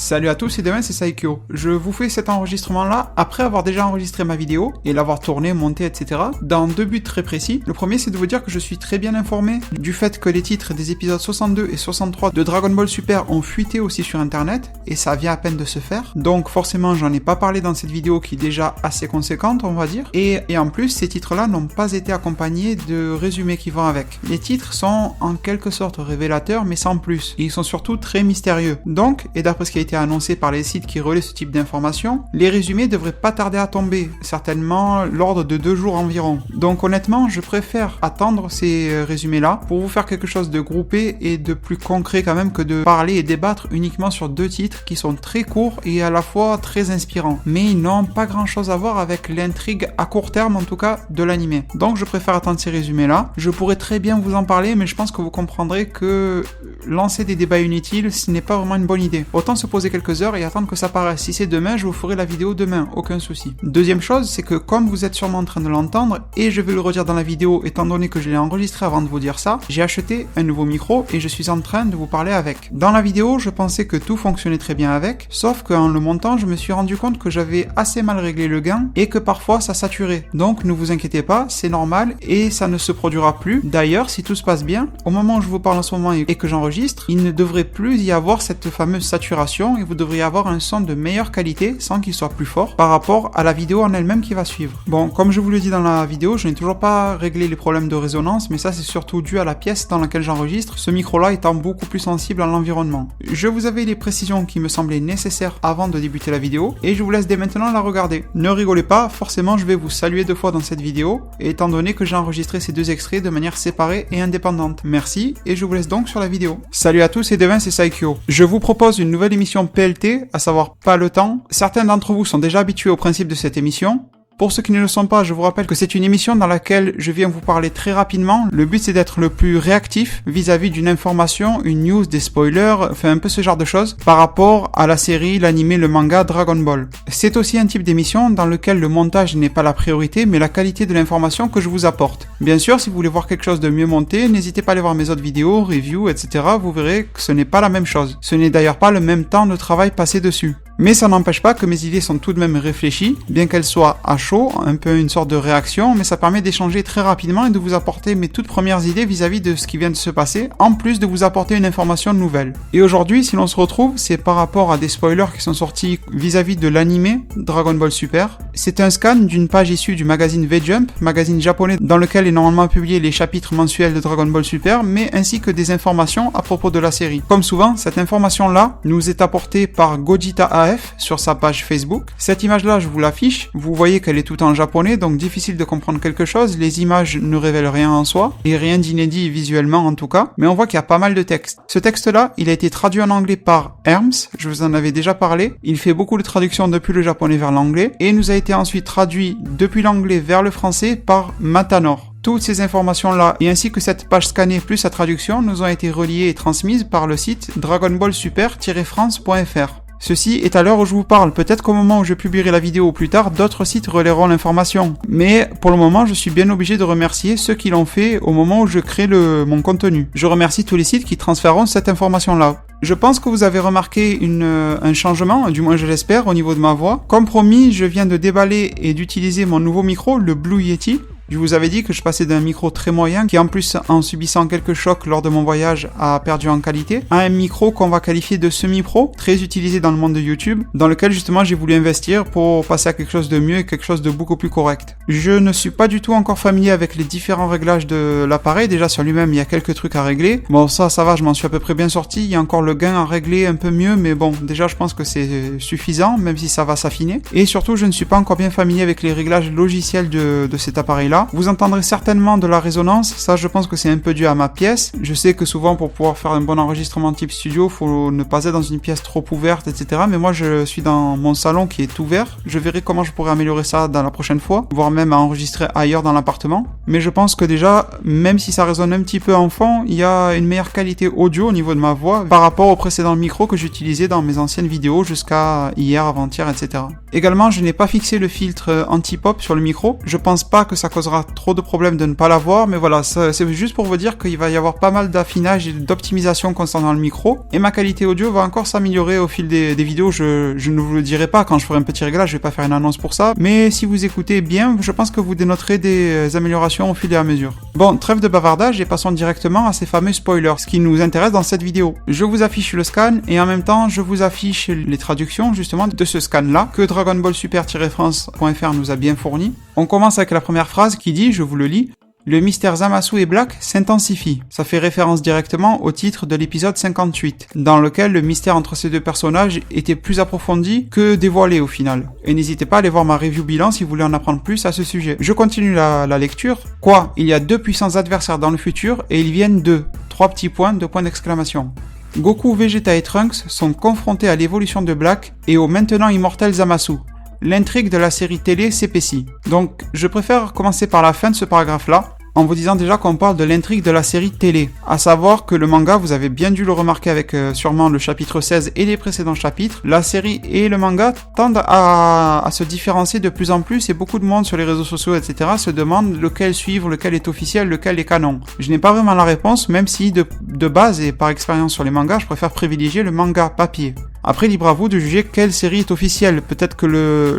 Salut à tous et demain c'est Saikyo. Je vous fais cet enregistrement là après avoir déjà enregistré ma vidéo et l'avoir tournée, montée, etc. dans deux buts très précis. Le premier c'est de vous dire que je suis très bien informé du fait que les titres des épisodes 62 et 63 de Dragon Ball Super ont fuité aussi sur internet et ça vient à peine de se faire. Donc forcément j'en ai pas parlé dans cette vidéo qui est déjà assez conséquente on va dire. Et en plus ces titres là n'ont pas été accompagnés de résumés qui vont avec. Les titres sont en quelque sorte révélateurs mais sans plus. Et ils sont surtout très mystérieux. Donc, et d'après ce qui a été annoncé par les sites qui relaient ce type d'informations, les résumés devraient pas tarder à tomber, certainement l'ordre de 2 jours environ. Donc honnêtement, je préfère attendre ces résumés-là pour vous faire quelque chose de groupé et de plus concret quand même que de parler et débattre uniquement sur 2 titres qui sont très courts et à la fois très inspirants. Mais ils n'ont pas grand-chose à voir avec l'intrigue à court terme en tout cas de l'animé. Donc je préfère attendre ces résumés-là. Je pourrais très bien vous en parler, mais je pense que vous comprendrez que lancer des débats inutiles, ce n'est pas vraiment une bonne idée. Autant se poser quelques heures et attendre que ça paraisse. Si c'est demain, je vous ferai la vidéo demain, aucun souci. Deuxième chose, c'est que comme vous êtes sûrement en train de l'entendre, et je vais le redire dans la vidéo étant donné que je l'ai enregistré avant de vous dire ça, j'ai acheté un nouveau micro et je suis en train de vous parler avec. Dans la vidéo, je pensais que tout fonctionnait très bien avec, sauf qu'en le montant, je me suis rendu compte que j'avais assez mal réglé le gain et que parfois ça saturait. Donc ne vous inquiétez pas, c'est normal et ça ne se produira plus. D'ailleurs, si tout se passe bien, au moment où je vous parle en ce moment et que j'enregistre, il ne devrait plus y avoir cette fameuse saturation et vous devriez avoir un son de meilleure qualité sans qu'il soit plus fort par rapport à la vidéo en elle-même qui va suivre. Bon, comme je vous le dis dans la vidéo, je n'ai toujours pas réglé les problèmes de résonance, mais ça c'est surtout dû à la pièce dans laquelle j'enregistre, ce micro-là étant beaucoup plus sensible à l'environnement. Je vous avais les précisions qui me semblaient nécessaires avant de débuter la vidéo et je vous laisse dès maintenant la regarder. Ne rigolez pas, forcément je vais vous saluer 2 fois dans cette vidéo, étant donné que j'ai enregistré ces 2 extraits de manière séparée et indépendante. Merci et je vous laisse donc sur la vidéo. Salut à tous et demain c'est Saikyo. Je vous propose une nouvelle émission PLT, à savoir Pas le temps. Certains d'entre vous sont déjà habitués au principe de cette émission. Pour ceux qui ne le sont pas, je vous rappelle que c'est une émission dans laquelle je viens vous parler très rapidement. Le but c'est d'être le plus réactif vis-à-vis d'une information, une news, des spoilers, enfin un peu ce genre de choses par rapport à la série, l'animé, le manga Dragon Ball. C'est aussi un type d'émission dans lequel le montage n'est pas la priorité mais la qualité de l'information que je vous apporte. Bien sûr, si vous voulez voir quelque chose de mieux monté, n'hésitez pas à aller voir mes autres vidéos, reviews, etc. Vous verrez que ce n'est pas la même chose. Ce n'est d'ailleurs pas le même temps de travail passé dessus. Mais ça n'empêche pas que mes idées sont tout de même réfléchies, bien qu'elles soient à chaud, un peu une sorte de réaction, mais ça permet d'échanger très rapidement et de vous apporter mes toutes premières idées vis-à-vis de ce qui vient de se passer, en plus de vous apporter une information nouvelle. Et aujourd'hui, si l'on se retrouve, c'est par rapport à des spoilers qui sont sortis vis-à-vis de l'animé Dragon Ball Super. C'est un scan d'une page issue du magazine V-Jump, magazine japonais dans lequel est normalement publié les chapitres mensuels de Dragon Ball Super, mais ainsi que des informations à propos de la série. Comme souvent, cette information-là nous est apportée par Gogeta AF sur sa page Facebook. Cette image-là, je vous l'affiche. Vous voyez qu'elle est tout en japonais, donc difficile de comprendre quelque chose. Les images ne révèlent rien en soi, et rien d'inédit visuellement en tout cas, mais on voit qu'il y a pas mal de texte. Ce texte-là, il a été traduit en anglais par Herms, je vous en avais déjà parlé. Il fait beaucoup de traductions depuis le japonais vers l'anglais, et nous a été ensuite traduit depuis l'anglais vers le français par Matanor. Toutes ces informations-là, et ainsi que cette page scannée plus sa traduction, nous ont été reliées et transmises par le site dragonballsuper-france.fr. Ceci est à l'heure où je vous parle. Peut-être qu'au moment où je publierai la vidéo ou plus tard, d'autres sites relayeront l'information. Mais pour le moment, je suis bien obligé de remercier ceux qui l'ont fait au moment où je crée mon contenu. Je remercie tous les sites qui transféreront cette information-là. Je pense que vous avez remarqué un changement, du moins je l'espère, au niveau de ma voix. Comme promis, je viens de déballer et d'utiliser mon nouveau micro, le Blue Yeti. Je vous avais dit que je passais d'un micro très moyen, qui en plus, en subissant quelques chocs lors de mon voyage, a perdu en qualité, à un micro qu'on va qualifier de semi-pro, très utilisé dans le monde de YouTube, dans lequel justement j'ai voulu investir pour passer à quelque chose de mieux et quelque chose de beaucoup plus correct. Je ne suis pas du tout encore familier avec les différents réglages de l'appareil. Déjà sur lui-même, il y a quelques trucs à régler. Bon, ça va, je m'en suis à peu près bien sorti. Il y a encore le gain à régler un peu mieux, mais bon, déjà je pense que c'est suffisant, même si ça va s'affiner. Et surtout, je ne suis pas encore bien familier avec les réglages logiciels de cet appareil-là. Vous entendrez certainement de la résonance, ça je pense que c'est un peu dû à ma pièce. Je sais que souvent pour pouvoir faire un bon enregistrement type studio, faut ne pas être dans une pièce trop ouverte, etc. Mais moi je suis dans mon salon qui est ouvert. Je verrai comment je pourrais améliorer ça dans la prochaine fois, voire même à enregistrer ailleurs dans l'appartement. Mais je pense que déjà, même si ça résonne un petit peu en fond, il y a une meilleure qualité audio au niveau de ma voix par rapport au précédent micro que j'utilisais dans mes anciennes vidéos jusqu'à hier, avant-hier, etc. Également, je n'ai pas fixé le filtre anti-pop sur le micro. Je pense pas que ça cause posera trop de problèmes de ne pas l'avoir, mais voilà, c'est juste pour vous dire qu'il va y avoir pas mal d'affinage et d'optimisation concernant le micro, et ma qualité audio va encore s'améliorer au fil des vidéos. Je ne vous le dirai pas quand je ferai un petit réglage, je vais pas faire une annonce pour ça, mais si vous écoutez bien, je pense que vous dénoterez des améliorations au fil et à mesure. Bon, trêve de bavardage et passons directement à ces fameux spoilers, ce qui nous intéresse dans cette vidéo. Je vous affiche le scan et en même temps je vous affiche les traductions justement de ce scan là que Dragon Ball Super-France.fr nous a bien fourni. On commence avec la première phrase qui dit, je vous le lis: le mystère Zamasu et Black s'intensifie. Ça fait référence directement au titre de l'épisode 58, dans lequel le mystère entre ces deux personnages était plus approfondi que dévoilé au final. Et n'hésitez pas à aller voir ma review bilan si vous voulez en apprendre plus à ce sujet. Je continue la lecture. Quoi? Il y a 2 puissants adversaires dans le futur et ils viennent d'eux. 3 petits points, 2 points d'exclamation. Goku, Vegeta et Trunks sont confrontés à l'évolution de Black et au maintenant immortel Zamasu. L'intrigue de la série télé s'épaissit. Donc, je préfère commencer par la fin de ce paragraphe-là, en vous disant déjà qu'on parle de l'intrigue de la série télé. À savoir que le manga, vous avez bien dû le remarquer avec sûrement le chapitre 16 et les précédents chapitres, la série et le manga tendent à se différencier de plus en plus et beaucoup de monde sur les réseaux sociaux, etc. se demande lequel suivre, lequel est officiel, lequel est canon. Je n'ai pas vraiment la réponse, même si de base et par expérience sur les mangas, je préfère privilégier le manga papier. Après, libre à vous de juger quelle série est officielle. Peut-être que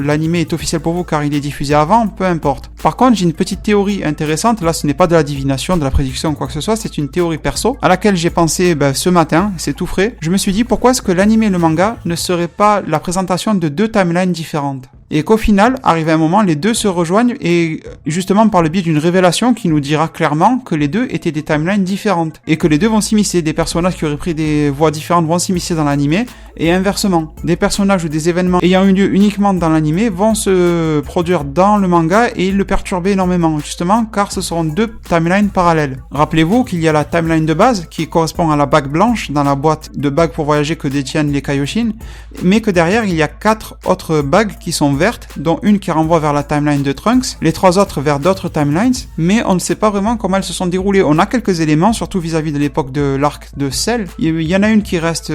l'anime est officiel pour vous car il est diffusé avant, peu importe. Par contre, j'ai une petite théorie intéressante. Là, ce n'est pas de la divination, de la prédiction ou quoi que ce soit. C'est une théorie perso à laquelle j'ai pensé ce matin. C'est tout frais. Je me suis dit, pourquoi est-ce que l'anime et le manga ne seraient pas la présentation de 2 timelines différentes ? Et qu'au final, arrivé un moment, les deux se rejoignent et justement par le biais d'une révélation qui nous dira clairement que les deux étaient des timelines différentes et que les deux vont s'immiscer. Des personnages qui auraient pris des voies différentes vont s'immiscer dans l'animé et inversement. Des personnages ou des événements ayant eu lieu uniquement dans l'animé vont se produire dans le manga et le perturber énormément, justement car ce seront 2 timelines parallèles. Rappelez-vous qu'il y a la timeline de base qui correspond à la bague blanche dans la boîte de bagues pour voyager que détiennent les Kaioshin, mais que derrière il y a 4 autres bagues qui sont vertes, dont une qui renvoie vers la timeline de Trunks, les 3 autres vers d'autres timelines, mais on ne sait pas vraiment comment elles se sont déroulées. On a quelques éléments, surtout vis-à-vis de l'époque de l'arc de Cell. Il y en a une qui reste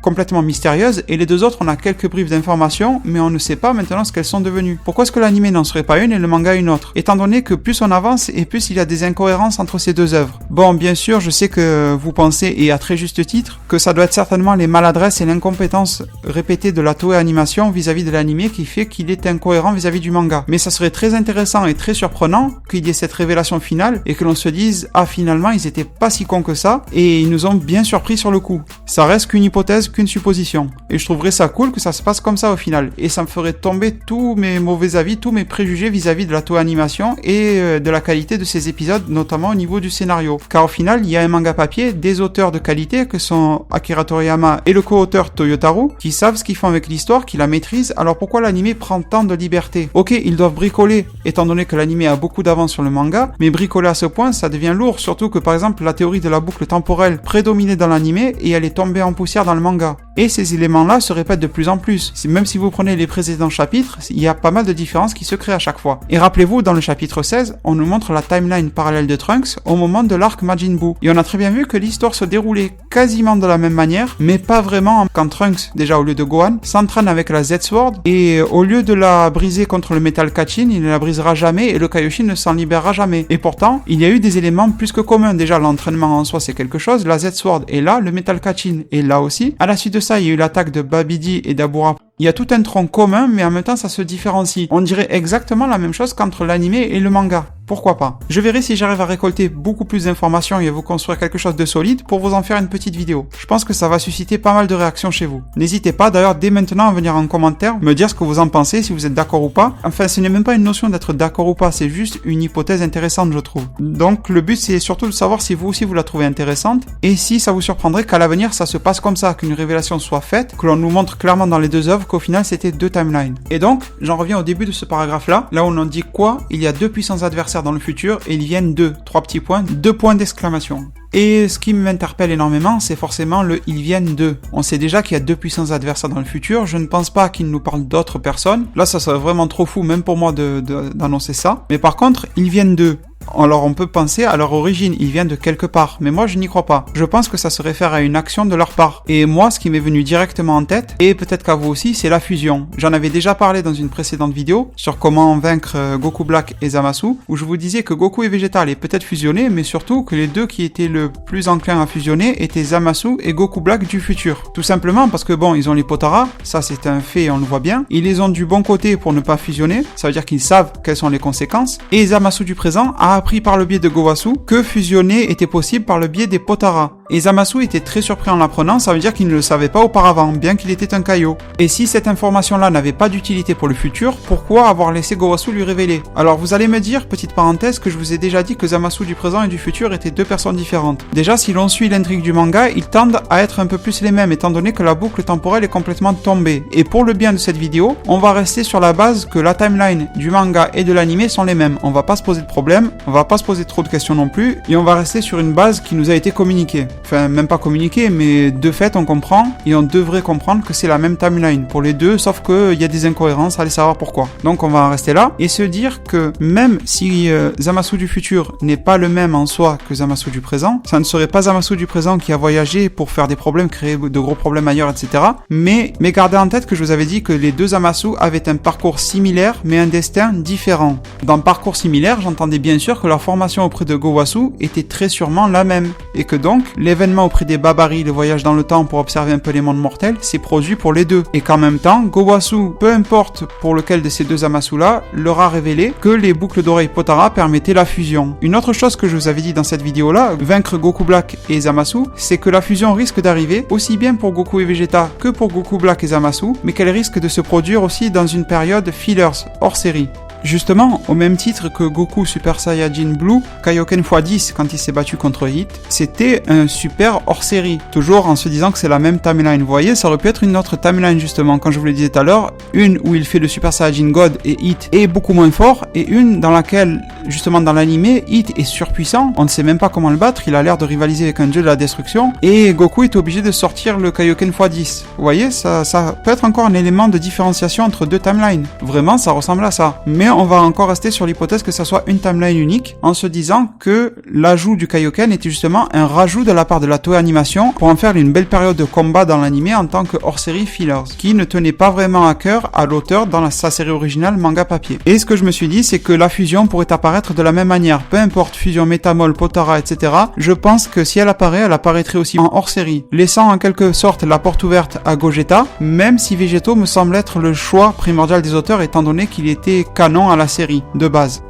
complètement mystérieuse, et les 2 autres, on a quelques bribes d'informations, mais on ne sait pas maintenant ce qu'elles sont devenues. Pourquoi est-ce que l'anime n'en serait pas une et le manga une autre? Étant donné que plus on avance, et plus il y a des incohérences entre ces 2 œuvres. Bon, bien sûr, je sais que vous pensez, et à très juste titre, que ça doit être certainement les maladresses et l'incompétence répétée de la Toei Animation vis-à-vis de l'anime qui fait qu'il est incohérent vis-à-vis du manga. Mais ça serait très intéressant et très surprenant qu'il y ait cette révélation finale et que l'on se dise, ah finalement ils étaient pas si cons que ça et ils nous ont bien surpris sur le coup. Ça reste qu'une hypothèse, qu'une supposition. Et je trouverais ça cool que ça se passe comme ça au final. Et ça me ferait tomber tous mes mauvais avis, tous mes préjugés vis-à-vis de la Toei Animation et de la qualité de ces épisodes, notamment au niveau du scénario. Car au final, il y a un manga papier, des auteurs de qualité que sont Akira Toriyama et le co-auteur Toyotaru qui savent ce qu'ils font avec l'histoire, qui la maîtrisent. Alors pourquoi l'anime prend tant de liberté? Ok, ils doivent bricoler, étant donné que l'anime a beaucoup d'avance sur le manga, mais bricoler à ce point, ça devient lourd, surtout que par exemple, la théorie de la boucle temporelle prédominait dans l'anime et elle est tombée en poussière dans le manga. Et ces éléments-là se répètent de plus en plus. Même si vous prenez les précédents chapitres, il y a pas mal de différences qui se créent à chaque fois. Et rappelez-vous, dans le chapitre 16, on nous montre la timeline parallèle de Trunks au moment de l'arc Majin Buu. Et on a très bien vu que l'histoire se déroulait quasiment de la même manière, mais pas vraiment quand Trunks, déjà au lieu de Gohan, s'entraîne avec la Z-Sword et au lieu de la briser contre le Metal Kachin, il ne la brisera jamais et le Kaioshin ne s'en libérera jamais. Et pourtant, il y a eu des éléments plus que communs. Déjà, l'entraînement en soi, c'est quelque chose. La Z-Sword est là, le Metal Kachin est là aussi. À la suite de ça, il y a eu l'attaque de Babidi et d'Abura. Il y a tout un tronc commun, mais en même temps, ça se différencie. On dirait exactement la même chose qu'entre l'anime et le manga. Pourquoi pas? Je verrai si j'arrive à récolter beaucoup plus d'informations et à vous construire quelque chose de solide pour vous en faire une petite vidéo. Je pense que ça va susciter pas mal de réactions chez vous. N'hésitez pas d'ailleurs dès maintenant à venir en commentaire me dire ce que vous en pensez, si vous êtes d'accord ou pas. Enfin, ce n'est même pas une notion d'être d'accord ou pas, c'est juste une hypothèse intéressante, je trouve. Donc le but c'est surtout de savoir si vous aussi vous la trouvez intéressante et si ça vous surprendrait qu'à l'avenir ça se passe comme ça, qu'une révélation soit faite, que l'on nous montre clairement dans les 2 œuvres qu'au final c'était 2 timelines. Et donc, j'en reviens au début de ce paragraphe-là, là où on en dit quoi? Il y a 2 puissants adversaires dans le futur et ils viennent d'eux. 3 petits points, 2 points d'exclamation. Et ce qui m'interpelle énormément, c'est forcément le « ils viennent d'eux ». On sait déjà qu'il y a 2 puissants adversaires dans le futur, je ne pense pas qu'ils nous parlent d'autres personnes. Là, ça serait vraiment trop fou, même pour moi, d'annoncer ça. Mais par contre, « ils viennent d'eux ». Alors on peut penser à leur origine, ils viennent de quelque part, mais moi je n'y crois pas. Je pense que ça se réfère à une action de leur part. Et moi, ce qui m'est venu directement en tête, et peut-être qu'à vous aussi, c'est la fusion. J'en avais déjà parlé dans une précédente vidéo sur comment vaincre Goku Black et Zamasu, où je vous disais que Goku et Vegeta allaient peut-être fusionner, mais surtout que les deux qui étaient le plus enclins à fusionner étaient Zamasu et Goku Black du futur. Tout simplement parce que bon, ils ont les Potara, ça c'est un fait, on le voit bien. Ils les ont du bon côté pour ne pas fusionner, ça veut dire qu'ils savent quelles sont les conséquences. Et Zamasu du présent a appris par le biais de Gowasu que fusionner était possible par le biais des Potara. Et Zamasu était très surpris en l'apprenant, ça veut dire qu'il ne le savait pas auparavant, bien qu'il était un Kaio. Et si cette information-là n'avait pas d'utilité pour le futur, pourquoi avoir laissé Gowasu lui révéler? Alors vous allez me dire, petite parenthèse, que je vous ai déjà dit que Zamasu du présent et du futur étaient deux personnes différentes. Déjà, si l'on suit l'intrigue du manga, ils tendent à être un peu plus les mêmes, étant donné que la boucle temporelle est complètement tombée. Et pour le bien de cette vidéo, on va rester sur la base que la timeline du manga et de l'anime sont les mêmes. On va pas se poser de problème, on va pas se poser trop de questions non plus, et on va rester sur une base qui nous a été communiquée. Enfin, même pas communiquée, mais de fait, on comprend, et on devrait comprendre que c'est la même timeline pour les deux, sauf qu'il y a des incohérences, allez savoir pourquoi. Donc on va en rester là, et se dire que même si Zamasu du futur n'est pas le même en soi que Zamasu du présent, ça ne serait pas Zamasu du présent qui a voyagé pour faire des problèmes, créer de gros problèmes ailleurs, etc. Mais gardez en tête que je vous avais dit que les deux Zamasu avaient un parcours similaire, mais un destin différent. Dans parcours similaire, j'entendais bien sûr que leur formation auprès de Gowasu était très sûrement la même, et que donc, l'événement auprès des Babari, le voyage dans le temps pour observer un peu les mondes mortels, s'est produit pour les deux. Et qu'en même temps, Gowasu, peu importe pour lequel de ces deux Zamasu-là, leur a révélé que les boucles d'oreilles Potara permettaient la fusion. Une autre chose que je vous avais dit dans cette vidéo-là, vaincre Goku Black et Zamasu, c'est que la fusion risque d'arriver aussi bien pour Goku et Vegeta que pour Goku Black et Zamasu, mais qu'elle risque de se produire aussi dans une période fillers, hors série. Justement, au même titre que Goku Super Saiyajin Blue, Kaioken x10 quand il s'est battu contre Hit, c'était un super hors-série, toujours en se disant que c'est la même timeline. Vous voyez, ça aurait pu être une autre timeline justement, quand je vous le disais tout à l'heure, une où il fait le Super Saiyajin God et Hit est beaucoup moins fort, et une dans laquelle, justement dans l'anime, Hit est surpuissant, on ne sait même pas comment le battre, il a l'air de rivaliser avec un dieu de la destruction, et Goku est obligé de sortir le Kaioken x10. Vous voyez, ça peut être encore un élément de différenciation entre deux timelines. Vraiment, ça ressemble à ça. Mais on va encore rester sur l'hypothèse que ça soit une timeline unique, en se disant que l'ajout du Kaioken était justement un rajout de la part de la Toei Animation pour en faire une belle période de combat dans l'anime en tant que hors-série fillers, qui ne tenait pas vraiment à cœur à l'auteur dans sa série originale manga papier. Et ce que je me suis dit, c'est que la fusion pourrait apparaître de la même manière, peu importe fusion Métamol, Potara, etc. Je pense que si elle apparaîtrait aussi en hors-série, laissant en quelque sorte la porte ouverte à Gogeta, même si Végéto me semble être le choix primordial des auteurs étant donné qu'il était canon à la série de base.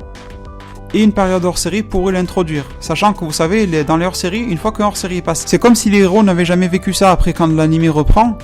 Et une période hors-série pourrait l'introduire, sachant que vous savez, dans les hors-séries, une fois qu'un hors-série passe, c'est comme si les héros n'avaient jamais vécu ça après quand l'anime reprend.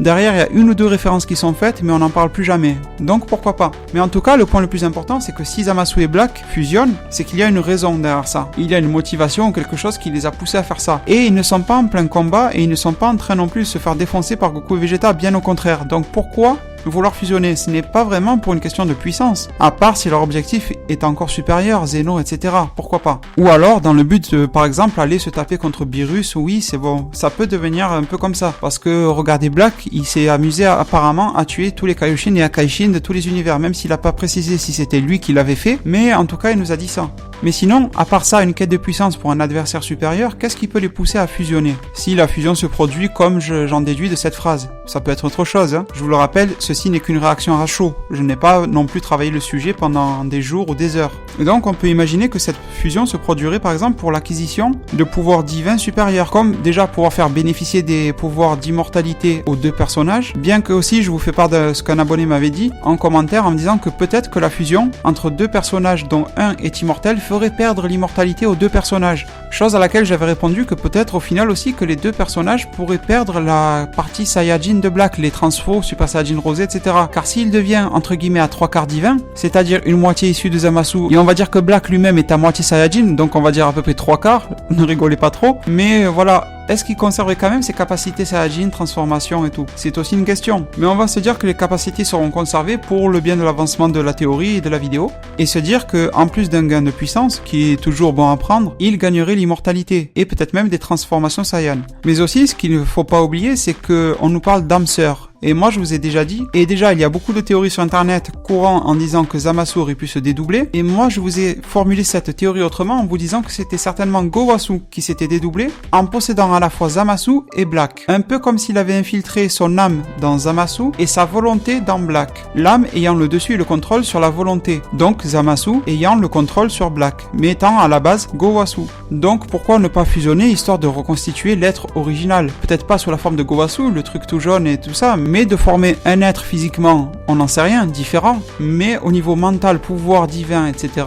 Derrière, il y a une ou deux références qui sont faites, mais on n'en parle plus jamais. Donc pourquoi pas. Mais en tout cas, le point le plus important, c'est que si Zamasu et Black fusionnent, c'est qu'il y a une raison derrière ça. Il y a une motivation ou quelque chose qui les a poussés à faire ça. Et ils ne sont pas en plein combat, et ils ne sont pas en train non plus de se faire défoncer par Goku et Vegeta, bien au contraire. Donc pourquoi vouloir fusionner? Ce n'est pas vraiment pour une question de puissance, à part si leur objectif est encore supérieur, Zeno, etc. Pourquoi pas? Ou alors dans le but de, par exemple, aller se taper contre Beerus, oui, c'est bon, ça peut devenir un peu comme ça, parce que regardez Black, il s'est amusé apparemment à tuer tous les Kaioshin et Akaishin de tous les univers, même s'il n'a pas précisé si c'était lui qui l'avait fait, mais en tout cas il nous a dit ça. Mais sinon, à part ça, une quête de puissance pour un adversaire supérieur, qu'est-ce qui peut les pousser à fusionner? Si la fusion se produit comme j'en déduis de cette phrase. Ça peut être autre chose, hein. Je vous le rappelle, ceci n'est qu'une réaction à chaud. Je n'ai pas non plus travaillé le sujet pendant des jours ou des heures. Et donc on peut imaginer que cette fusion se produirait par exemple pour l'acquisition de pouvoirs divins supérieurs, comme déjà pouvoir faire bénéficier des pouvoirs d'immortalité aux deux personnages, bien que aussi je vous fais part de ce qu'un abonné m'avait dit en commentaire en me disant que peut-être que la fusion entre deux personnages dont un est immortel ferait perdre l'immortalité aux deux personnages. Chose à laquelle j'avais répondu que peut-être au final aussi que les deux personnages pourraient perdre la partie Saiyajin de Black, les transfos, Super Saiyajin Rosé, etc. Car s'il devient entre guillemets à 3/4 divin, c'est-à-dire une moitié issue de Zamasu, et on va dire que Black lui-même est à moitié Saiyajin, donc on va dire à peu près 3/4, ne rigolez pas trop, mais voilà. Est-ce qu'il conserverait quand même ses capacités Saiyajin, transformation et tout? C'est aussi une question. Mais on va se dire que les capacités seront conservées pour le bien de l'avancement de la théorie et de la vidéo, et se dire que en plus d'un gain de puissance, qui est toujours bon à prendre, il gagnerait l'immortalité, et peut-être même des transformations Saiyan. Mais aussi, ce qu'il ne faut pas oublier, c'est qu'on nous parle d'âme sœur. Et moi je vous ai déjà dit, et déjà il y a beaucoup de théories sur internet courant en disant que Zamasu aurait pu se dédoubler, et moi je vous ai formulé cette théorie autrement en vous disant que c'était certainement Gowasu qui s'était dédoublé en possédant à la fois Zamasu et Black. Un peu comme s'il avait infiltré son âme dans Zamasu et sa volonté dans Black. L'âme ayant le dessus et le contrôle sur la volonté, donc Zamasu ayant le contrôle sur Black, mais étant à la base Gowasu. Donc pourquoi ne pas fusionner histoire de reconstituer l'être original? Peut-être pas sous la forme de Gowasu, le truc tout jaune et tout ça, mais de former un être physiquement, on n'en sait rien, différent, mais au niveau mental, pouvoir divin, etc.,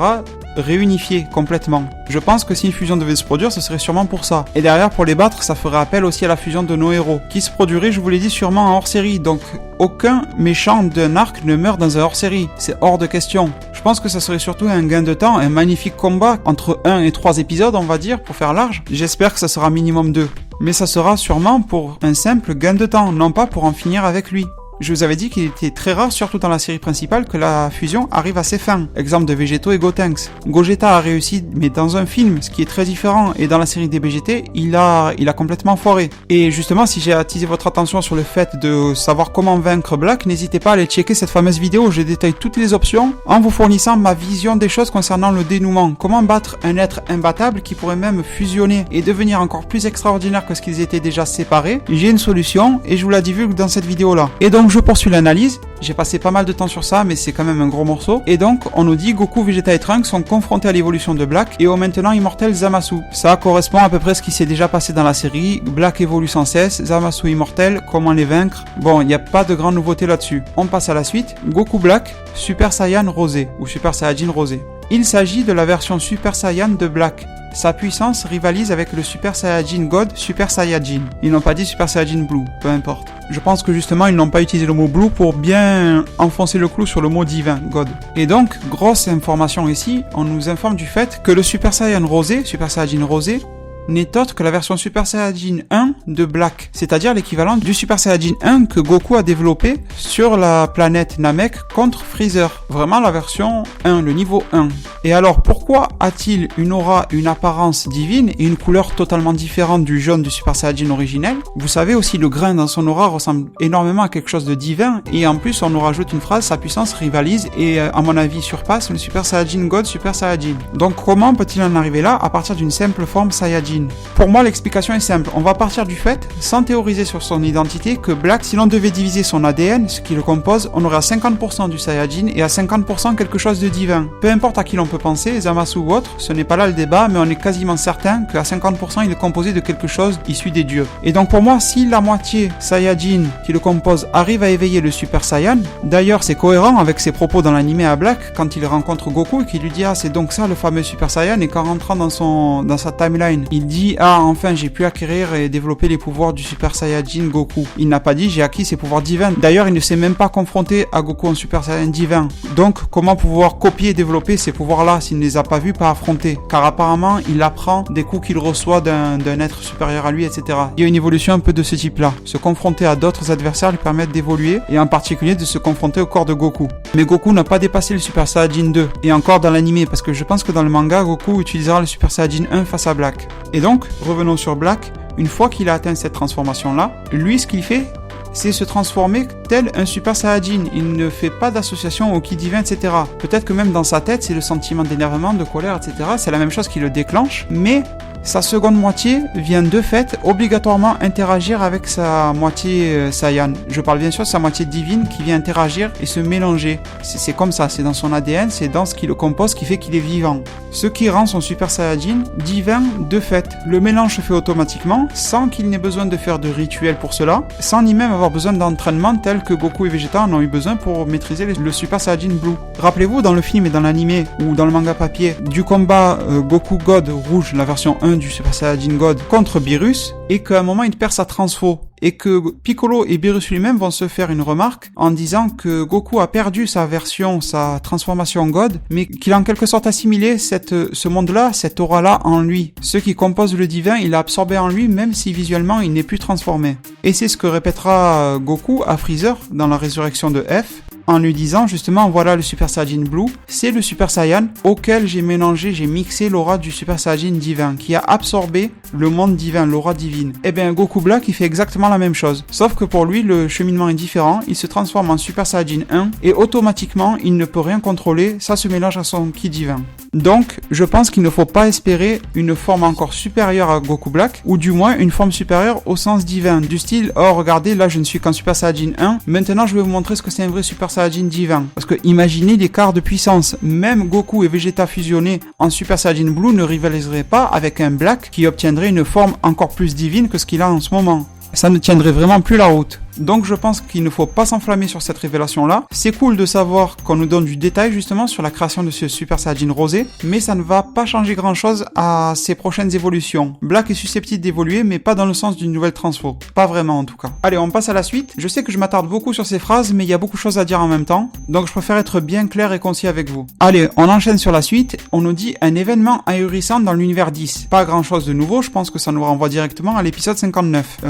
réunifié complètement. Je pense que si une fusion devait se produire, ce serait sûrement pour ça. Et derrière, pour les battre, ça ferait appel aussi à la fusion de nos héros, qui se produirait, je vous l'ai dit, sûrement en hors-série. Donc, aucun méchant d'un arc ne meurt dans un hors-série. C'est hors de question. Je pense que ça serait surtout un gain de temps, un magnifique combat entre 1 et 3 épisodes, on va dire, pour faire large. J'espère que ça sera minimum 2. Mais ça sera sûrement pour un simple gain de temps, non pas pour en finir avec lui. Je vous avais dit qu'il était très rare, surtout dans la série principale, que la fusion arrive à ses fins. Exemple de Végéto et Gotenks. Gogeta a réussi, mais dans un film, ce qui est très différent. Et dans la série des BGT, il a complètement foiré. Et justement, si j'ai attisé votre attention sur le fait de savoir comment vaincre Black, n'hésitez pas à aller checker cette fameuse vidéo où je détaille toutes les options en vous fournissant ma vision des choses concernant le dénouement. Comment battre un être imbattable qui pourrait même fusionner et devenir encore plus extraordinaire que ce qu'ils étaient déjà séparés. J'ai une solution et je vous la divulgue dans cette vidéo-là. Et donc, je poursuis l'analyse, j'ai passé pas mal de temps sur ça, mais c'est quand même un gros morceau. Et donc, on nous dit Goku, Vegeta et Trunks sont confrontés à l'évolution de Black et au maintenant immortel Zamasu. Ça correspond à peu près à ce qui s'est déjà passé dans la série. Black évolue sans cesse, Zamasu immortel, comment les vaincre? Bon, il n'y a pas de grande nouveauté là-dessus. On passe à la suite. Goku Black, Super Saiyan Rosé, ou Super Saiyajin Rosé. Il s'agit de la version Super Saiyan de Black. Sa puissance rivalise avec le Super Saiyajin God Super Saiyajin. Ils n'ont pas dit Super Saiyajin Blue, peu importe. Je pense que justement ils n'ont pas utilisé le mot Blue pour bien enfoncer le clou sur le mot divin, God. Et donc, grosse information ici, on nous informe du fait que le Super Saiyan Rosé, Super Saiyajin Rosé, n'est autre que la version Super Saiyajin 1 de Black, c'est-à-dire l'équivalent du Super Saiyajin 1 que Goku a développé sur la planète Namek contre Freezer. Vraiment la version 1, le niveau 1. Et alors pourquoi a-t-il une aura, une apparence divine et une couleur totalement différente du jaune du Super Saiyajin originel? Vous savez aussi, le grain dans son aura ressemble énormément à quelque chose de divin, et en plus on nous rajoute une phrase, sa puissance rivalise et à mon avis surpasse le Super Saiyajin God Super Saiyajin. Donc comment peut-il en arriver là à partir d'une simple forme Saiyajin? Pour moi, l'explication est simple. On va partir du fait, sans théoriser sur son identité, que Black, si l'on devait diviser son ADN, ce qui le compose, on aurait à 50% du Saiyajin et à 50% quelque chose de divin. Peu importe à qui l'on peut penser, Zamasu ou autre, ce n'est pas là le débat, mais on est quasiment certain qu'à 50% il est composé de quelque chose issu des dieux. Et donc pour moi, si la moitié Saiyajin qui le compose arrive à éveiller le Super Saiyan, d'ailleurs c'est cohérent avec ses propos dans l'anime à Black, quand il rencontre Goku et qu'il lui dit « Ah, c'est donc ça le fameux Super Saiyan » et qu'en rentrant dans sa timeline, il dit « Ah, enfin j'ai pu acquérir et développer les pouvoirs du Super Saiyajin Goku ». Il n'a pas dit « J'ai acquis ses pouvoirs divins ». D'ailleurs, il ne s'est même pas confronté à Goku en Super Saiyan divin. Donc, comment pouvoir copier et développer ces pouvoirs-là s'il ne les a pas vus, pas affrontés? Car apparemment, il apprend des coups qu'il reçoit d'un être supérieur à lui, etc. Il y a une évolution un peu de ce type-là. Se confronter à d'autres adversaires lui permet d'évoluer, et en particulier de se confronter au corps de Goku. Mais Goku n'a pas dépassé le Super Saiyajin 2, et encore dans l'anime, parce que je pense que dans le manga, Goku utilisera le Super Saiyajin 1 face à Black. Et donc, revenons sur Black, une fois qu'il a atteint cette transformation-là, lui, ce qu'il fait, c'est se transformer tel un Super Saiyajin. Il ne fait pas d'association au ki divin, etc. Peut-être que même dans sa tête, c'est le sentiment d'énervement, de colère, etc. C'est la même chose qui le déclenche, mais sa seconde moitié vient de fait obligatoirement interagir avec sa moitié Saiyan. Je parle bien sûr de sa moitié divine qui vient interagir et se mélanger. C'est comme ça, c'est dans son ADN, c'est dans ce qui le compose qui fait qu'il est vivant. Ce qui rend son Super Saiyajin divin de fait. Le mélange se fait automatiquement, sans qu'il n'ait besoin de faire de rituel pour cela, sans ni même avoir besoin d'entraînement tel que Goku et Vegeta en ont eu besoin pour maîtriser le Super Saiyajin Blue. Rappelez-vous, dans le film et dans l'anime, ou dans le manga papier, du combat Goku God rouge, la version 1 du Super Saiyajin God contre Beerus, et qu'à un moment il perd sa transfo, et que Piccolo et Beerus lui-même vont se faire une remarque en disant que Goku a perdu sa version, sa transformation God, mais qu'il a en quelque sorte assimilé ce monde-là, cette aura-là en lui. Ce qui compose le divin, il l'a absorbé en lui, même si visuellement il n'est plus transformé. Et c'est ce que répétera Goku à Freezer dans la résurrection de F, en lui disant justement voilà le Super Saiyajin Blue, c'est le Super Saiyan auquel j'ai mixé l'aura du Super Saiyajin divin, qui a absorbé le monde divin, l'aura divine. Et bien Goku Black il fait exactement la même chose, sauf que pour lui le cheminement est différent, il se transforme en Super Saiyajin 1 et automatiquement il ne peut rien contrôler, ça se mélange à son ki divin. Donc je pense qu'il ne faut pas espérer une forme encore supérieure à Goku Black, ou du moins une forme supérieure au sens divin, du style oh regardez là je ne suis qu'en Super Saiyajin 1, maintenant je vais vous montrer ce que c'est un vrai Super Saiyajin divin. Parce que imaginez l'écart de puissance, même Goku et Vegeta fusionnés en Super Saiyajin Blue ne rivaliseraient pas avec un Black qui obtiendrait une forme encore plus divine que ce qu'il a en ce moment. Ça ne tiendrait vraiment plus la route. Donc je pense qu'il ne faut pas s'enflammer sur cette révélation-là. C'est cool de savoir qu'on nous donne du détail justement sur la création de ce Super Saiyajin rosé, mais ça ne va pas changer grand-chose à ses prochaines évolutions. Black est susceptible d'évoluer, mais pas dans le sens d'une nouvelle transfo. Pas vraiment en tout cas. Allez, on passe à la suite. Je sais que je m'attarde beaucoup sur ces phrases, mais il y a beaucoup de choses à dire en même temps, donc je préfère être bien clair et concis avec vous. Allez, on enchaîne sur la suite. On nous dit un événement ahurissant dans l'univers 10. Pas grand-chose de nouveau, je pense que ça nous renvoie directement à l'épisode 59.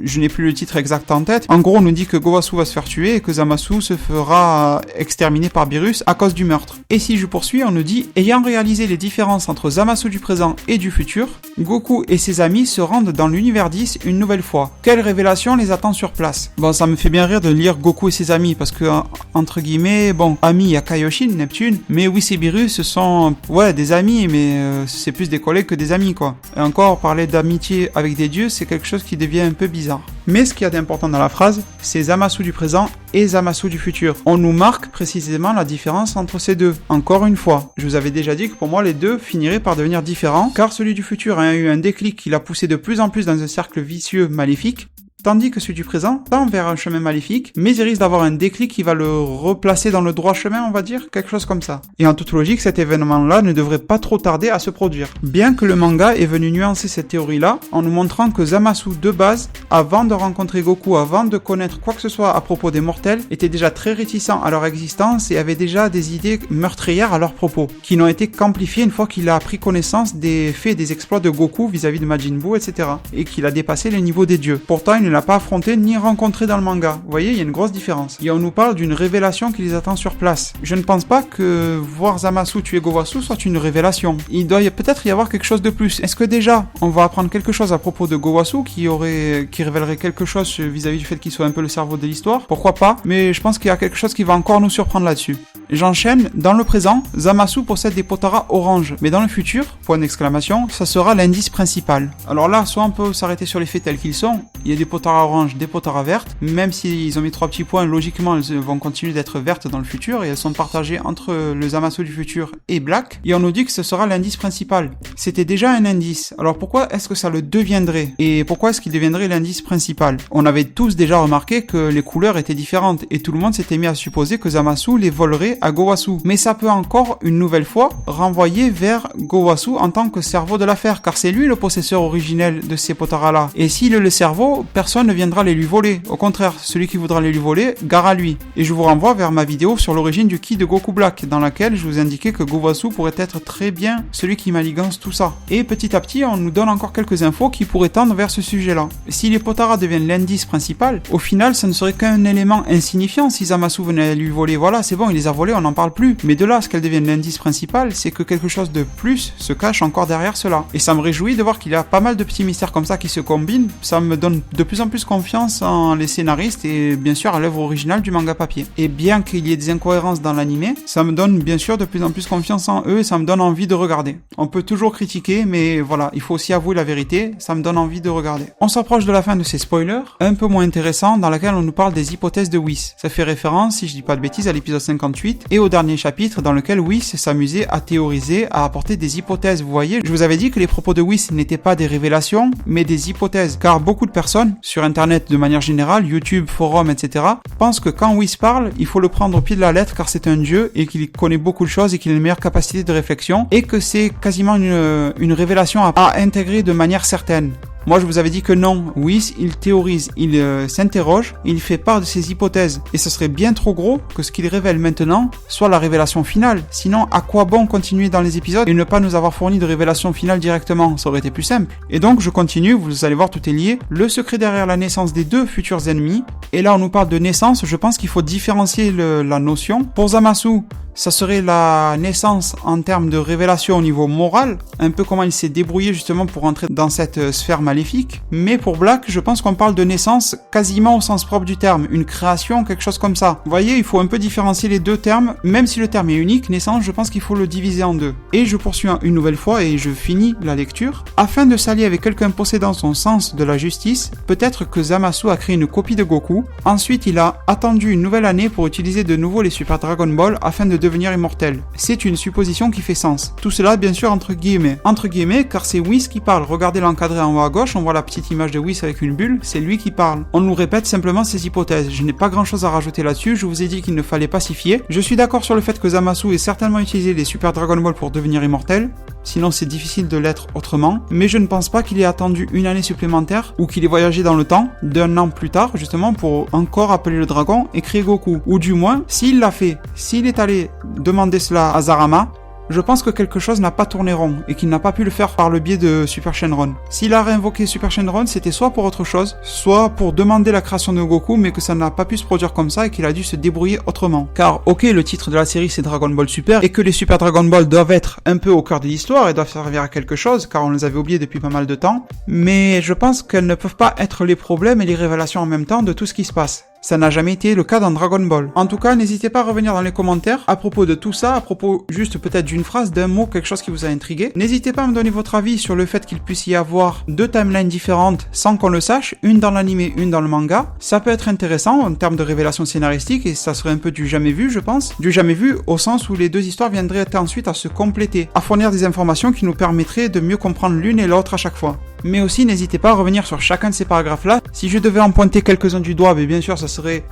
Je n'ai plus le titre exact en tête. En gros, on nous dit que Gowasu va se faire tuer et que Zamasu se fera exterminer par Beerus à cause du meurtre. Et si je poursuis, on nous dit, ayant réalisé les différences entre Zamasu du présent et du futur, Goku et ses amis se rendent dans l'univers 10 une nouvelle fois. Quelle révélation les attend sur place? Bon, ça me fait bien rire de lire Goku et ses amis, parce que, entre guillemets, bon, amis, il y a Kaioshin, Neptune, mais Whis et Beerus, ce sont, ouais, des amis, mais c'est plus des collègues que des amis, quoi. Et encore, parler d'amitié avec des dieux, c'est quelque chose qui devient un peu bizarre. Mais ce qu'il y a d'important dans la phrase, c'est Zamasu du présent et Zamasu du futur. On nous marque précisément la différence entre ces deux. Encore une fois, je vous avais déjà dit que pour moi les deux finiraient par devenir différents, car celui du futur a eu un déclic qui l'a poussé de plus en plus dans un cercle vicieux maléfique, tandis que celui du présent tend vers un chemin maléfique, mais il risque d'avoir un déclic qui va le replacer dans le droit chemin, on va dire, quelque chose comme ça. Et en toute logique, cet événement-là ne devrait pas trop tarder à se produire. Bien que le manga est venu nuancer cette théorie-là, en nous montrant que Zamasu de base, avant de rencontrer Goku, avant de connaître quoi que ce soit à propos des mortels, était déjà très réticent à leur existence et avait déjà des idées meurtrières à leurs propos, qui n'ont été qu'amplifiées une fois qu'il a pris connaissance des faits et des exploits de Goku vis-à-vis de Majin Buu, etc. Et qu'il a dépassé les niveaux des dieux. Pourtant, il ne l'a pas affronté ni rencontré dans le manga. Vous voyez, il y a une grosse différence. Et on nous parle d'une révélation qui les attend sur place. Je ne pense pas que voir Zamasu tuer Gowasu soit une révélation. Il doit peut-être y avoir quelque chose de plus. Est-ce que déjà, on va apprendre quelque chose à propos de Gowasu qui révélerait quelque chose vis-à-vis du fait qu'il soit un peu le cerveau de l'histoire? Pourquoi pas? Mais je pense qu'il y a quelque chose qui va encore nous surprendre là-dessus. J'enchaîne. Dans le présent, Zamasu possède des Potara orange. Mais dans le futur, point d'exclamation, ça sera l'indice principal. Alors là, soit on peut s'arrêter sur les faits tels qu'ils sont. Il y a des Potara orange, des Potara vertes. Même s'ils ont mis 3 petits points, logiquement, elles vont continuer d'être vertes dans le futur. Et elles sont partagées entre le Zamasu du futur et Black. Et on nous dit que ce sera l'indice principal. C'était déjà un indice. Alors pourquoi est-ce que ça le deviendrait? Et pourquoi est-ce qu'il deviendrait l'indice principal? On avait tous déjà remarqué que les couleurs étaient différentes. Et tout le monde s'était mis à supposer que Zamasu les volerait à Gowasu. Mais ça peut encore, une nouvelle fois, renvoyer vers Gowasu en tant que cerveau de l'affaire. Car c'est lui le possesseur originel de ces Potara-là. Et s'il est le cerveau, personne ne viendra les lui voler. Au contraire, celui qui voudra les lui voler, gare à lui. Et je vous renvoie vers ma vidéo sur l'origine du ki de Goku Black, dans laquelle je vous indiquais que Gowasu pourrait être très bien celui qui maligance tout ça. Et petit à petit, on nous donne encore quelques infos qui pourraient tendre vers ce sujet-là. Si les Potara deviennent l'indice principal, au final, ça ne serait qu'un élément insignifiant si Zamasu venait lui voler. Voilà, c'est bon, il les a volés, on n'en parle plus. Mais de là à ce qu'elle devienne l'indice principal, c'est que quelque chose de plus se cache encore derrière cela. Et ça me réjouit de voir qu'il y a pas mal de petits mystères comme ça qui se combinent. Ça me donne de plus en plus confiance en les scénaristes et bien sûr à l'œuvre originale du manga papier. Et bien qu'il y ait des incohérences dans l'animé, ça me donne bien sûr de plus en plus confiance en eux et ça me donne envie de regarder. On peut toujours critiquer, mais voilà, il faut aussi avouer la vérité, ça me donne envie de regarder. On s'approche de la fin de ces spoilers, un peu moins intéressants, dans laquelle on nous parle des hypothèses de Whis. Ça fait référence, si je dis pas de bêtises, à l'épisode 58 et au dernier chapitre dans lequel Whis s'amusait à théoriser, à apporter des hypothèses. Vous voyez, je vous avais dit que les propos de Whis n'étaient pas des révélations, mais des hypothèses, car beaucoup de personnes, sur internet de manière générale, YouTube, forum, etc., pensent que quand Whis parle, il faut le prendre au pied de la lettre car c'est un dieu et qu'il connaît beaucoup de choses et qu'il a une meilleure capacité de réflexion et que c'est quasiment une révélation à intégrer de manière certaine. Moi je vous avais dit que non, Whis il théorise, il s'interroge, il fait part de ses hypothèses, et ce serait bien trop gros que ce qu'il révèle maintenant soit la révélation finale, sinon à quoi bon continuer dans les épisodes et ne pas nous avoir fourni de révélation finale directement, ça aurait été plus simple. Et donc je continue, vous allez voir tout est lié, le secret derrière la naissance des deux futurs ennemis, et là on nous parle de naissance, je pense qu'il faut différencier la notion. Pour Zamasu, ça serait la naissance en termes de révélation au niveau moral, un peu comment il s'est débrouillé justement pour entrer dans cette sphère maléfique. Mais pour Black, je pense qu'on parle de naissance quasiment au sens propre du terme, une création, quelque chose comme ça. Vous voyez, il faut un peu différencier les deux termes, même si le terme est unique, naissance, je pense qu'il faut le diviser en deux. Et je poursuis une nouvelle fois et je finis la lecture. Afin de s'allier avec quelqu'un possédant son sens de la justice, peut-être que Zamasu a créé une copie de Goku. Ensuite, il a attendu une nouvelle année pour utiliser de nouveau les Super Dragon Ball afin de devenir immortel. C'est une supposition qui fait sens. Tout cela, bien sûr, entre guillemets. Entre guillemets, car c'est Whis qui parle. Regardez l'encadré en haut à gauche, on voit la petite image de Whis avec une bulle, c'est lui qui parle. On nous répète simplement ses hypothèses. Je n'ai pas grand chose à rajouter là-dessus, je vous ai dit qu'il ne fallait pas s'y fier. Je suis d'accord sur le fait que Zamasu ait certainement utilisé les Super Dragon Ball pour devenir immortel, sinon c'est difficile de l'être autrement, mais je ne pense pas qu'il ait attendu une année supplémentaire ou qu'il ait voyagé dans le temps d'un an plus tard, justement pour encore appeler le dragon et créer Goku. Ou du moins, s'il l'a fait, s'il est allé demander cela à Zarama, je pense que quelque chose n'a pas tourné rond et qu'il n'a pas pu le faire par le biais de Super Shenron. S'il a réinvoqué Super Shenron, c'était soit pour autre chose, soit pour demander la création de Goku, mais que ça n'a pas pu se produire comme ça et qu'il a dû se débrouiller autrement. Car ok, le titre de la série c'est Dragon Ball Super et que les Super Dragon Ball doivent être un peu au cœur de l'histoire et doivent servir à quelque chose, car on les avait oubliés depuis pas mal de temps, mais je pense qu'elles ne peuvent pas être les problèmes et les révélations en même temps de tout ce qui se passe. Ça n'a jamais été le cas dans Dragon Ball. En tout cas, n'hésitez pas à revenir dans les commentaires à propos de tout ça, à propos juste peut-être d'une phrase, d'un mot, quelque chose qui vous a intrigué. N'hésitez pas à me donner votre avis sur le fait qu'il puisse y avoir deux timelines différentes sans qu'on le sache, une dans l'anime, une dans le manga. Ça peut être intéressant en termes de révélation scénaristique et ça serait un peu du jamais vu, je pense. Du jamais vu au sens où les deux histoires viendraient ensuite à se compléter, à fournir des informations qui nous permettraient de mieux comprendre l'une et l'autre à chaque fois. Mais aussi, n'hésitez pas à revenir sur chacun de ces paragraphes-là. Si je devais en pointer quelques-uns du doigt, bien sûr, ça serait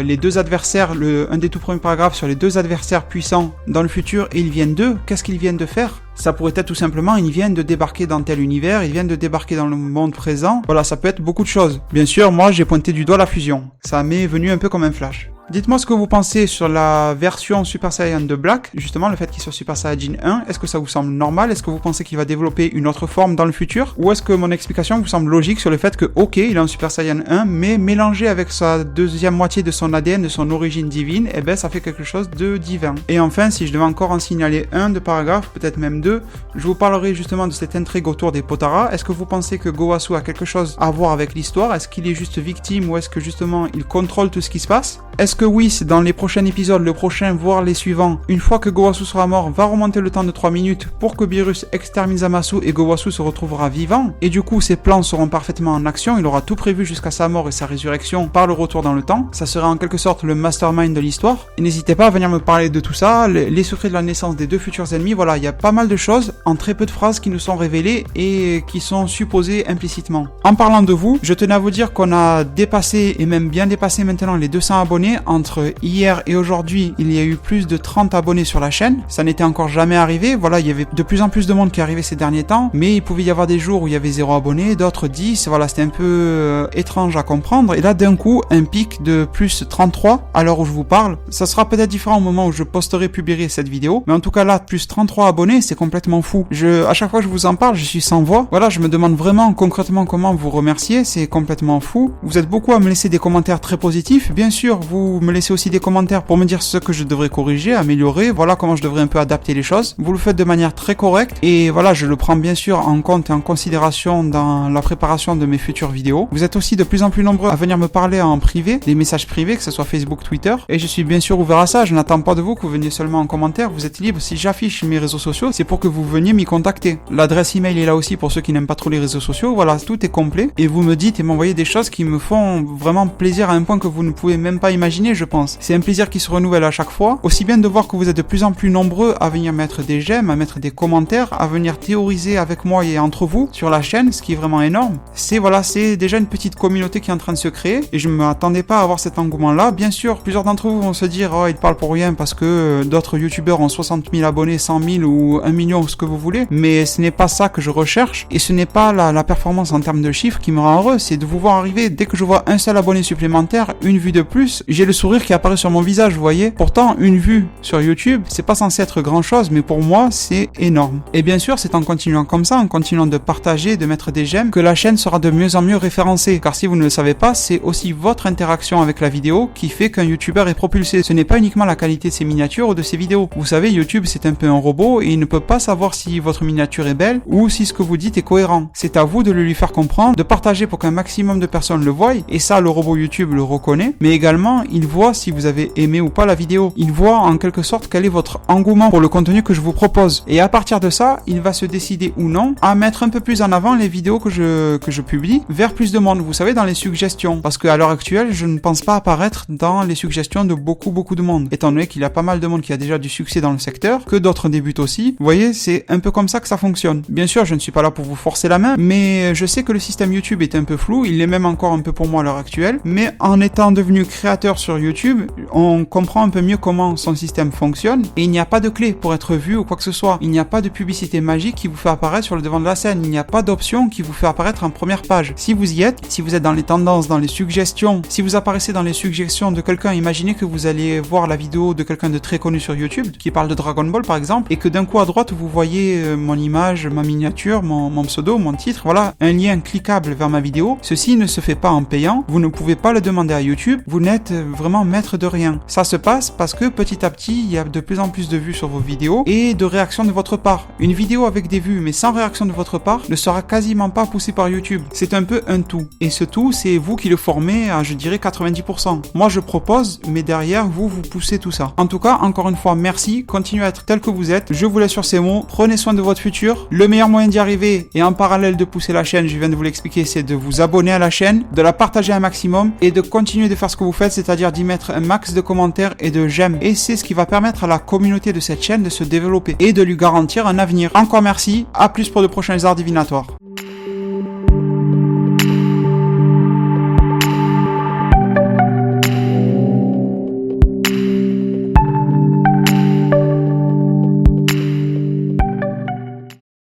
les deux adversaires, un des tout premiers paragraphes sur les deux adversaires puissants dans le futur, et ils viennent d'eux. Qu'est-ce qu'ils viennent de faire ? Ça pourrait être tout simplement, ils viennent de débarquer dans tel univers, ils viennent de débarquer dans le monde présent. Voilà, ça peut être beaucoup de choses. Bien sûr, moi, j'ai pointé du doigt la fusion. Ça m'est venu un peu comme un flash. Dites-moi ce que vous pensez sur la version Super Saiyan de Black, justement le fait qu'il soit Super Saiyajin 1, est-ce que ça vous semble normal? Est-ce que vous pensez qu'il va développer une autre forme dans le futur? Ou est-ce que mon explication vous semble logique sur le fait que, ok, il est un Super Saiyan 1, mais mélangé avec sa deuxième moitié de son ADN, de son origine divine, eh ben ça fait quelque chose de divin. Et enfin, si je devais encore en signaler un de paragraphe, peut-être même deux, je vous parlerai justement de cette intrigue autour des Potara. Est-ce que vous pensez que Gowasu a quelque chose à voir avec l'histoire? Est-ce qu'il est juste victime ou est-ce que justement il contrôle tout ce qui se passe? Est-ce que Whis, dans les prochains épisodes, le prochain, voire les suivants, une fois que Gowasu sera mort, va remonter le temps de 3 minutes pour que Beerus extermine Zamasu et Gowasu se retrouvera vivant? Et du coup, ses plans seront parfaitement en action, il aura tout prévu jusqu'à sa mort et sa résurrection par le retour dans le temps. Ça sera en quelque sorte le mastermind de l'histoire. Et n'hésitez pas à venir me parler de tout ça, les secrets de la naissance des deux futurs ennemis. Voilà, il y a pas mal de choses en très peu de phrases qui nous sont révélées et qui sont supposées implicitement. En parlant de vous, je tenais à vous dire qu'on a dépassé, et même bien dépassé maintenant, les 200 abonnés. Entre hier et aujourd'hui, il y a eu plus de 30 abonnés sur la chaîne. Ça n'était encore jamais arrivé. Voilà, il y avait de plus en plus de monde qui arrivait ces derniers temps, mais il pouvait y avoir des jours où il y avait 0 abonnés, d'autres 10. Voilà, c'était un peu étrange à comprendre. Et là, d'un coup, un pic de plus 33 à l'heure où je vous parle. Ça sera peut-être différent au moment où je posterai, publierai cette vidéo. Mais en tout cas, là, plus 33 abonnés, c'est complètement fou. À chaque fois que je vous en parle, je suis sans voix. Voilà, je me demande vraiment concrètement comment vous remercier. C'est complètement fou. Vous êtes beaucoup à me laisser des commentaires très positifs. Bien sûr, vous me laissez aussi des commentaires pour me dire ce que je devrais corriger, améliorer, voilà comment je devrais un peu adapter les choses. Vous le faites de manière très correcte et voilà, je le prends bien sûr en compte et en considération dans la préparation de mes futures vidéos. Vous êtes aussi de plus en plus nombreux à venir me parler en privé, des messages privés, que ce soit Facebook, Twitter, et je suis bien sûr ouvert à ça. Je n'attends pas de vous que vous veniez seulement en commentaire, vous êtes libre. Si j'affiche mes réseaux sociaux, c'est pour que vous veniez m'y contacter. L'adresse email est là aussi pour ceux qui n'aiment pas trop les réseaux sociaux. Voilà, tout est complet et vous me dites et m'envoyez des choses qui me font vraiment plaisir à un point que vous ne pouvez même pas imaginer. imaginer, je pense. C'est un plaisir qui se renouvelle à chaque fois, aussi bien de voir que vous êtes de plus en plus nombreux à venir mettre des j'aime, à mettre des commentaires, à venir théoriser avec moi et entre vous sur la chaîne, ce qui est vraiment énorme. C'est déjà une petite communauté qui est en train de se créer et je ne m'attendais pas à avoir cet engouement-là. Bien sûr, plusieurs d'entre vous vont se dire « Oh, il parle pour rien parce que d'autres youtubeurs ont 60 000 abonnés, 100 000 ou 1 million, ce que vous voulez. » Mais ce n'est pas ça que je recherche et ce n'est pas la performance en termes de chiffres qui me rend heureux, c'est de vous voir arriver. Dès que je vois un seul abonné supplémentaire, une vue de plus, j'ai le sourire qui apparaît sur mon visage, vous voyez. Pourtant, une vue sur YouTube, c'est pas censé être grand chose, mais pour moi, c'est énorme. Et bien sûr, c'est en continuant comme ça, en continuant de partager, de mettre des j'aime, que la chaîne sera de mieux en mieux référencée. Car si vous ne le savez pas, c'est aussi votre interaction avec la vidéo qui fait qu'un youtubeur est propulsé. Ce n'est pas uniquement la qualité de ses miniatures ou de ses vidéos. Vous savez, YouTube, c'est un peu un robot et il ne peut pas savoir si votre miniature est belle ou si ce que vous dites est cohérent. C'est à vous de le lui faire comprendre, de partager pour qu'un maximum de personnes le voient, et ça, le robot YouTube le reconnaît, mais également, il voit si vous avez aimé ou pas la vidéo. Il voit en quelque sorte quel est votre engouement pour le contenu que je vous propose. Et à partir de ça, il va se décider ou non à mettre un peu plus en avant les vidéos que je publie vers plus de monde. Vous savez, dans les suggestions. Parce qu'à l'heure actuelle, je ne pense pas apparaître dans les suggestions de beaucoup de monde. Étant donné qu'il y a pas mal de monde qui a déjà du succès dans le secteur, que d'autres débutent aussi. Vous voyez, c'est un peu comme ça que ça fonctionne. Bien sûr, je ne suis pas là pour vous forcer la main, mais je sais que le système YouTube est un peu flou. Il l'est même encore un peu pour moi à l'heure actuelle. Mais en étant devenu créateur sur YouTube, on comprend un peu mieux comment son système fonctionne et il n'y a pas de clé pour être vu ou quoi que ce soit. Il n'y a pas de publicité magique qui vous fait apparaître sur le devant de la scène. Il n'y a pas d'option qui vous fait apparaître en première page. Si vous y êtes, si vous êtes dans les tendances, dans les suggestions, si vous apparaissez dans les suggestions de quelqu'un, imaginez que vous allez voir la vidéo de quelqu'un de très connu sur YouTube qui parle de Dragon Ball par exemple et que d'un coup à droite vous voyez mon image, ma miniature, mon pseudo, mon titre, voilà, un lien cliquable vers ma vidéo. Ceci ne se fait pas en payant. Vous ne pouvez pas le demander à YouTube. Vous n'êtes vraiment maître de rien. Ça se passe parce que petit à petit, il y a de plus en plus de vues sur vos vidéos et de réactions de votre part. Une vidéo avec des vues mais sans réaction de votre part ne sera quasiment pas poussée par YouTube. C'est un peu un tout. Et ce tout, c'est vous qui le formez à, je dirais, 90%. Moi, je propose, mais derrière, vous poussez tout ça. En tout cas, encore une fois, merci. Continuez à être tel que vous êtes. Je vous laisse sur ces mots. Prenez soin de votre futur. Le meilleur moyen d'y arriver et en parallèle de pousser la chaîne, je viens de vous l'expliquer, c'est de vous abonner à la chaîne, de la partager un maximum et de continuer de faire ce que vous faites, c'est-à-dire d'y mettre un max de commentaires et de j'aime. Et c'est ce qui va permettre à la communauté de cette chaîne de se développer et de lui garantir un avenir. Encore merci. À plus pour de prochains arts divinatoires.